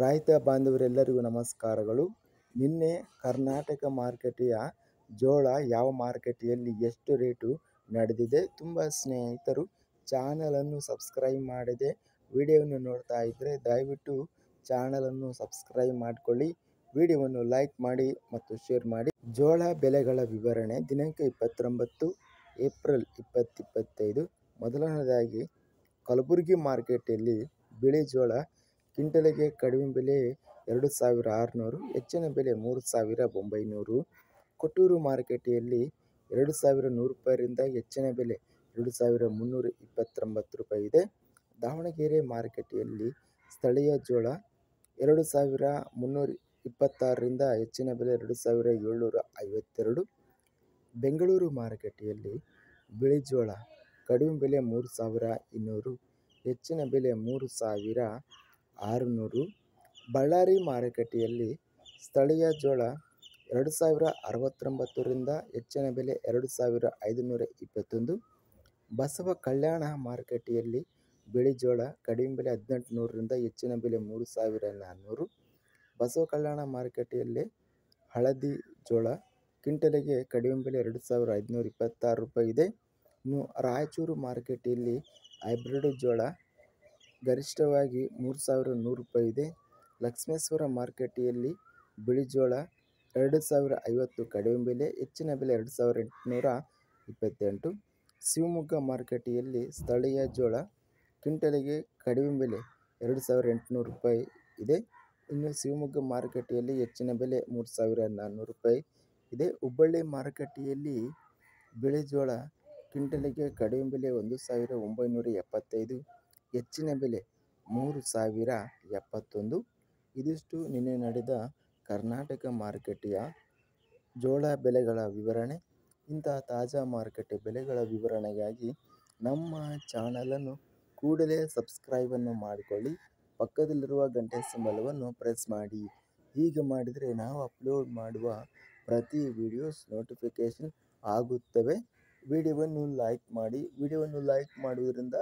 ರೈತ ಬಾಂಧವರೆಲ್ಲರಿಗೂ ನಮಸ್ಕಾರಗಳು. ನಿನ್ನೆ ಕರ್ನಾಟಕ ಮಾರುಕಟ್ಟೆಯ ಜೋಳ ಯಾವ ಮಾರುಕಟ್ಟೆಯಲ್ಲಿ ಎಷ್ಟು ರೇಟು ನಡೆದಿದೆ. ತುಂಬ ಸ್ನೇಹಿತರು ಚಾನಲನ್ನು ಸಬ್ಸ್ಕ್ರೈಬ್ ಮಾಡದೆ ವಿಡಿಯೋವನ್ನು ನೋಡ್ತಾ ಇದ್ದರೆ ದಯವಿಟ್ಟು ಚಾನಲನ್ನು ಸಬ್ಸ್ಕ್ರೈಬ್ ಮಾಡಿಕೊಳ್ಳಿ, ವಿಡಿಯೋವನ್ನು ಲೈಕ್ ಮಾಡಿ ಮತ್ತು ಶೇರ್ ಮಾಡಿ. ಜೋಳ ಬೆಲೆಗಳ ವಿವರಣೆ ದಿನಾಂಕ 29 ಏಪ್ರಿಲ್ 2025. ಮೊದಲನೇದಾಗಿ ಕಲಬುರಗಿ ಮಾರುಕಟ್ಟೆಯಲ್ಲಿ ಬಿಳಿ ಜೋಳ ಕ್ವಿಂಟಲಿಗೆ ಕಡಿಮೆ ಬೆಲೆ 2600, ಹೆಚ್ಚಿನ ಬೆಲೆ 3900. ಕೊಟ್ಟೂರು ಮಾರುಕಟ್ಟೆಯಲ್ಲಿ 2100 ರೂಪಾಯಿಯಿಂದ ಹೆಚ್ಚಿನ ಬೆಲೆ 2329 ರೂಪಾಯಿ ಇದೆ. ದಾವಣಗೆರೆ ಮಾರುಕಟ್ಟೆಯಲ್ಲಿ ಸ್ಥಳೀಯ ಜೋಳ 2326ರಿಂದ ಹೆಚ್ಚಿನ ಬೆಲೆ 2752. ಬೆಂಗಳೂರು ಮಾರುಕಟ್ಟೆಯಲ್ಲಿ ಬಿಳಿ ಜೋಳ ಕಡಿಮೆ ಬೆಲೆ 3200, ಹೆಚ್ಚಿನ ಬೆಲೆ 3600. ಬಳ್ಳಾರಿ ಮಾರುಕಟ್ಟೆಯಲ್ಲಿ ಸ್ಥಳೀಯ ಜೋಳ 2069ರಿಂದ ಹೆಚ್ಚಿನ ಬೆಲೆ 2521. ಬಸವ ಕಲ್ಯಾಣ ಮಾರುಕಟ್ಟೆಯಲ್ಲಿ ಬಿಳಿ ಜೋಳ ಕಡಿಮೆ ಬೆಲೆ 1800ರಿಂದ ಹೆಚ್ಚಿನ ಬೆಲೆ 3400. ಬಸವ ಕಲ್ಯಾಣ ಮಾರುಕಟ್ಟೆಯಲ್ಲಿ ಹಳದಿ ಜೋಳ ಕ್ವಿಂಟಲಿಗೆ ಕಡಿಮೆ ಬೆಲೆ 2526 ರೂಪಾಯಿ ಇದೆ. ಇನ್ನು ರಾಯಚೂರು ಮಾರುಕಟ್ಟೆಯಲ್ಲಿ ಹೈಬ್ರಿಡ್ ಜೋಳ ಗರಿಷ್ಠವಾಗಿ 3100 ರೂಪಾಯಿ ಇದೆ. ಲಕ್ಷ್ಮೇಶ್ವರ ಮಾರುಕಟ್ಟೆಯಲ್ಲಿ ಬಿಳಿ ಜೋಳ 2050 ಕಡಿಮೆ ಬೆಲೆ, ಹೆಚ್ಚಿನ ಬೆಲೆ 2828. ಶಿವಮೊಗ್ಗ ಮಾರುಕಟ್ಟೆಯಲ್ಲಿ ಸ್ಥಳೀಯ ಜೋಳ ಕ್ವಿಂಟಲಿಗೆ ಕಡಿಮೆ ಬೆಲೆ 2800 ರೂಪಾಯಿ ಇದೆ. ಇನ್ನು ಶಿವಮೊಗ್ಗ ಮಾರುಕಟ್ಟೆಯಲ್ಲಿ ಹೆಚ್ಚಿನ ಬೆಲೆ 3400 ರೂಪಾಯಿ ಇದೆ. ಹುಬ್ಬಳ್ಳಿ ಮಾರುಕಟ್ಟೆಯಲ್ಲಿ ಬಿಳಿ ಜೋಳ ಕ್ವಿಂಟಲಿಗೆ ಕಡಿಮೆ ಬೆಲೆ 1975, ಹೆಚ್ಚಿನ ಬೆಲೆ 3071. ಇದಿಷ್ಟು ನಿನ್ನೆ ನಡೆದ ಕರ್ನಾಟಕ ಮಾರುಕಟ್ಟೆಯ ಜೋಳ ಬೆಲೆಗಳ ವಿವರಣೆ. ಇಂತಹ ತಾಜಾ ಮಾರುಕಟ್ಟೆ ಬೆಲೆಗಳ ವಿವರಣೆಗಾಗಿ ನಮ್ಮ ಚಾನಲನ್ನು ಕೂಡಲೇ ಸಬ್ಸ್ಕ್ರೈಬನ್ನು ಮಾಡಿಕೊಳ್ಳಿ, ಪಕ್ಕದಲ್ಲಿರುವ ಗಂಟೆ ಸಿಂಬಲವನ್ನು ಪ್ರೆಸ್ ಮಾಡಿ. ಹೀಗೆ ಮಾಡಿದರೆ ನಾವು ಅಪ್ಲೋಡ್ ಮಾಡುವ ಪ್ರತಿ ವಿಡಿಯೋಸ್ ನೋಟಿಫಿಕೇಷನ್ ಆಗುತ್ತವೆ. ವಿಡಿಯೋವನ್ನು ಲೈಕ್ ಮಾಡಿ. ವಿಡಿಯೋವನ್ನು ಲೈಕ್ ಮಾಡುವುದರಿಂದ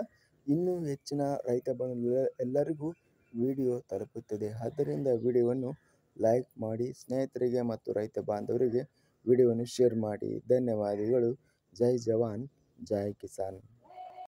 ಇನ್ನೂ ಹೆಚ್ಚಿನ ರೈತ ಬಾಂಧವರು ಎಲ್ಲರಿಗೂ ವಿಡಿಯೋ ತಲುಪುತ್ತದೆ. ಆದ್ದರಿಂದ ವಿಡಿಯೋವನ್ನು ಲೈಕ್ ಮಾಡಿ, ಸ್ನೇಹಿತರಿಗೆ ಮತ್ತು ರೈತ ಬಾಂಧವರಿಗೆ ವಿಡಿಯೋವನ್ನು ಶೇರ್ ಮಾಡಿ. ಧನ್ಯವಾದಗಳು. ಜೈ ಜವಾನ್, ಜೈ ಕಿಸಾನ್.